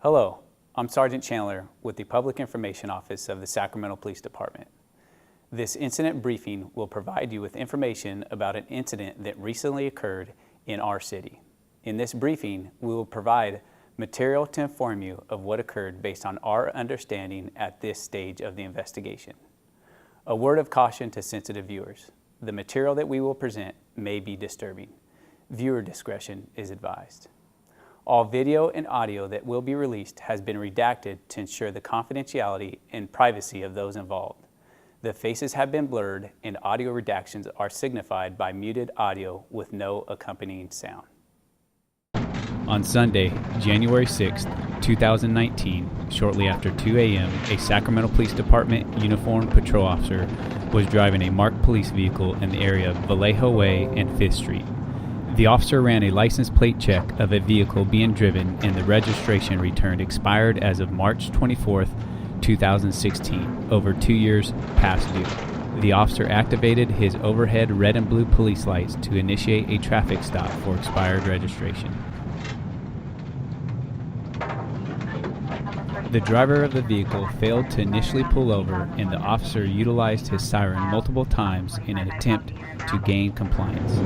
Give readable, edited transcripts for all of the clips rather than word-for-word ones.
Hello, I'm Sergeant Chandler with the Public Information Office of the Sacramento Police Department. This incident briefing will provide you with information about an incident that recently occurred in our city. In this briefing, we will provide material to inform you of what occurred based on our understanding at this stage of the investigation. A word of caution to sensitive viewers. The material that we will present may be disturbing. Viewer discretion is advised. All video and audio that will be released has been redacted to ensure the confidentiality and privacy of those involved. The faces have been blurred and audio redactions are signified by muted audio with no accompanying sound. On Sunday, January 6, 2019, shortly after 2 a.m., a Sacramento Police Department uniformed patrol officer was driving a marked police vehicle in the area of Vallejo Way and 5th Street. The officer ran a license plate check of a vehicle being driven and the registration returned expired as of March 24, 2016, over 2 years past due. The officer activated his overhead red and blue police lights to initiate a traffic stop for expired registration. The driver of the vehicle failed to initially pull over, and the officer utilized his siren multiple times in an attempt to gain compliance.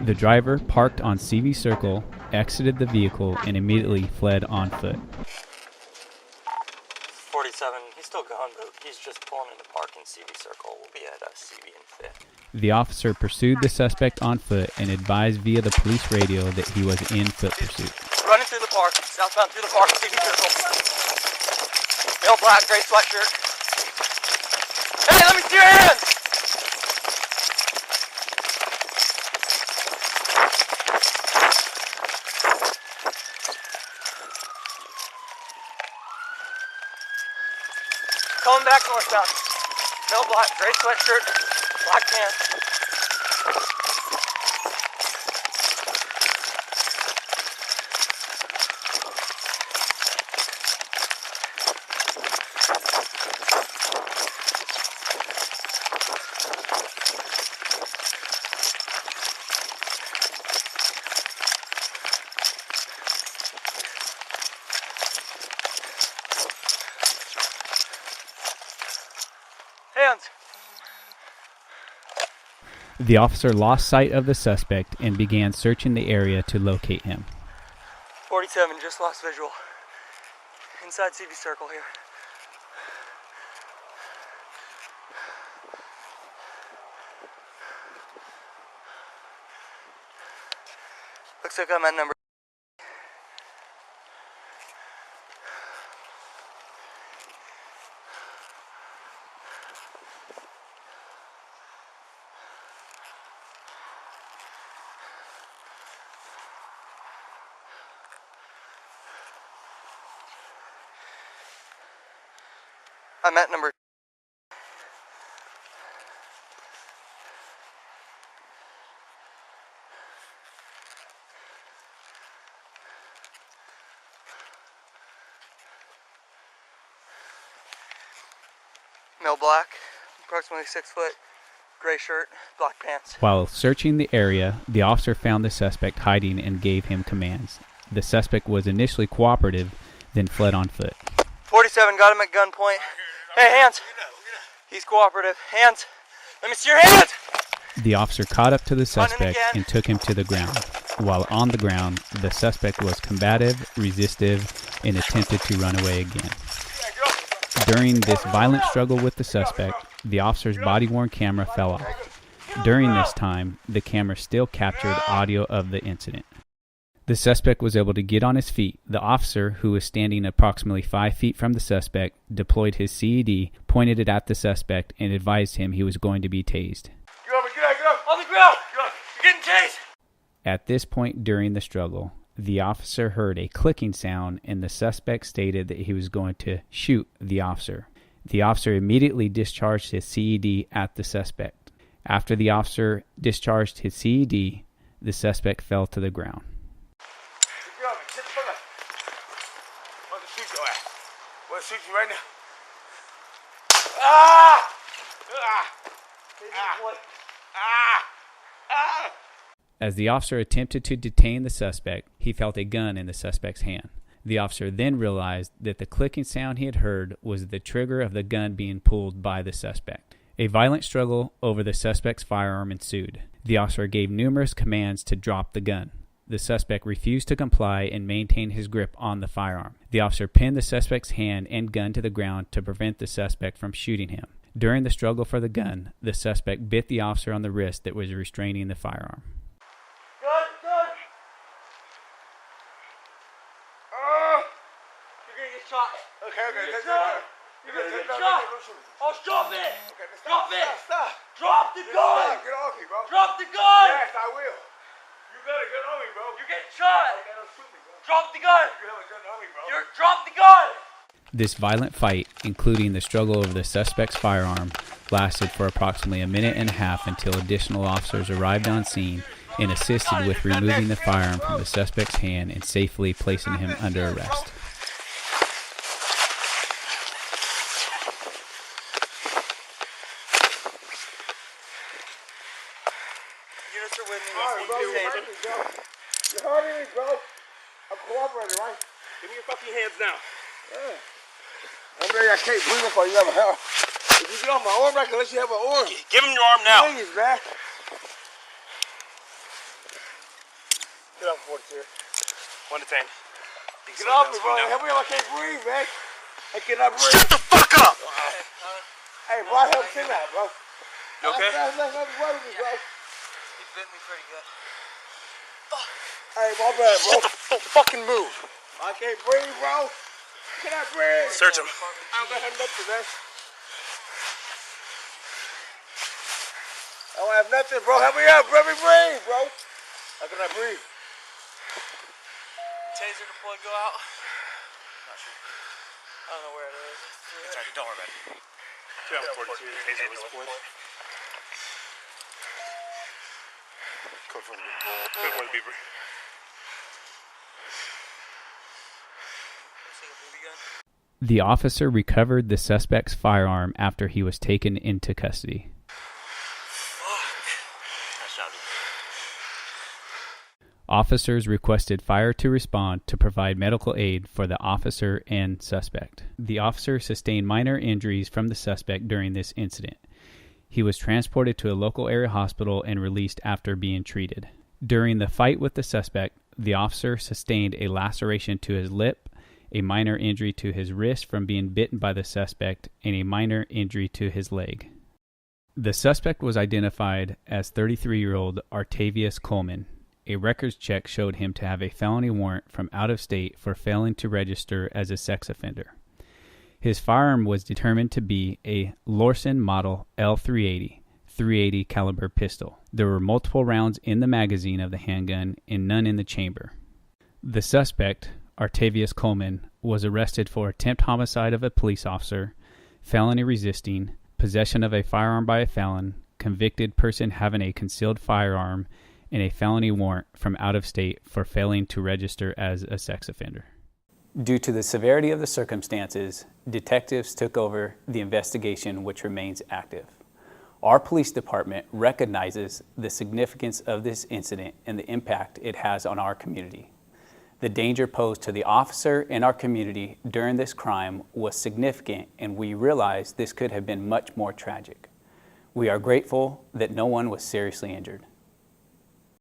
The driver parked on Seavey Circle, exited the vehicle, and immediately fled on foot. 47, he's still gone, but he's just pulling into park in Seavey Circle. We'll be at Seavey and 5th. The officer pursued the suspect on foot and advised via the police radio that he was in foot pursuit. Running through the park, southbound through the park, Seavey Circle. Male black, gray sweatshirt. Hey, let me see your hands! Coming back northbound. Male black, gray sweatshirt, black pants. Hands. The officer lost sight of the suspect and began searching the area to locate him. 47, just lost visual. Inside Seavey Circle here. Looks like I'm at number. I'm at number. Male black, approximately 6 foot, gray shirt, black pants. While searching the area, the officer found the suspect hiding and gave him commands. The suspect was initially cooperative, then fled on foot. 47, got him at gunpoint. Hey, hands. He's cooperative. Hands. Let me see your hands. The officer caught up to the suspect and took him to the ground. While on the ground, the suspect was combative, resistive, and attempted to run away again. During this violent struggle with the suspect, the officer's body-worn camera fell off. During this time, the camera still captured audio of the incident. The suspect was able to get on his feet. The officer, who was standing approximately 5 feet from the suspect, deployed his CED, pointed it at the suspect, and advised him he was going to be tased. Get up, on the ground! You're getting tased! At this point during the struggle, the officer heard a clicking sound, and the suspect stated that he was going to shoot the officer. The officer immediately discharged his CED at the suspect. After the officer discharged his CED, the suspect fell to the ground. Shoot you right right now. Ah! As the officer attempted to detain the suspect, he felt a gun in the suspect's hand. The officer then realized that the clicking sound he had heard was the trigger of the gun being pulled by the suspect. A violent struggle over the suspect's firearm ensued. The officer gave numerous commands to drop the gun. The suspect refused to comply and maintained his grip on the firearm. The officer pinned the suspect's hand and gun to the ground to prevent the suspect from shooting him. During the struggle for the gun, the suspect bit the officer on the wrist that was restraining the firearm. You're gonna get shot. Okay. You're gonna get shot. Oh, drop it. Drop it. Stop. Drop the gun. Get off me, bro. Drop the gun. Yes, I will. You better get on me, bro. You're getting shot. Okay, don't shoot me, bro. Drop the gun. You have a gun on me, bro. Drop the gun. This violent fight, including the struggle over the suspect's firearm, lasted for approximately a minute and a half until additional officers arrived on scene and assisted with removing the firearm from the suspect's hand and safely placing him under arrest. Units are with me. You're hurting me, bro. I'm cooperating, right? Give me your fucking hands now. Yeah. I can't breathe before you have a help. If you get off my arm, I can let you have an arm. Give him your arm now. Please, man. Get off 42. 1 to 10. Get off me, bro. Help me up. I can't breathe, man. I cannot breathe. Shut the fuck up! Hey, bro, I helped him out, bro. You okay? He's bit me pretty good. Hey, my bad, bro. Shut the fucking move. I can't breathe, bro. Can I breathe? Search him. I don't got nothing, man. I don't have nothing, bro. Help me out, bro. Let me breathe, bro. How can I breathe? Taser deployed, go out. Not sure. I don't know where it is. It's right, don't worry about it. 242, taser was deployed. Code for the beeper. Code for the beeper. The officer recovered the suspect's firearm after he was taken into custody. Officers requested fire to respond to provide medical aid for the officer and suspect. The officer sustained minor injuries from the suspect during this incident. He was transported to a local area hospital and released after being treated. During the fight with the suspect, the officer sustained a laceration to his lip, a minor injury to his wrist from being bitten by the suspect, and a minor injury to his leg. The suspect was identified as 33-year-old Artavius Coleman. A records check showed him to have a felony warrant from out of state for failing to register as a sex offender. His firearm was determined to be a Lorson Model L380, .380 caliber pistol. There were multiple rounds in the magazine of the handgun and none in the chamber. The suspect, Artavius Coleman, was arrested for attempt homicide of a police officer, felony resisting, possession of a firearm by a felon, convicted person having a concealed firearm, and a felony warrant from out of state for failing to register as a sex offender. Due to the severity of the circumstances, detectives took over the investigation, which remains active. Our police department recognizes the significance of this incident and the impact it has on our community. The danger posed to the officer and our community during this crime was significant, and we realized this could have been much more tragic. We are grateful that no one was seriously injured.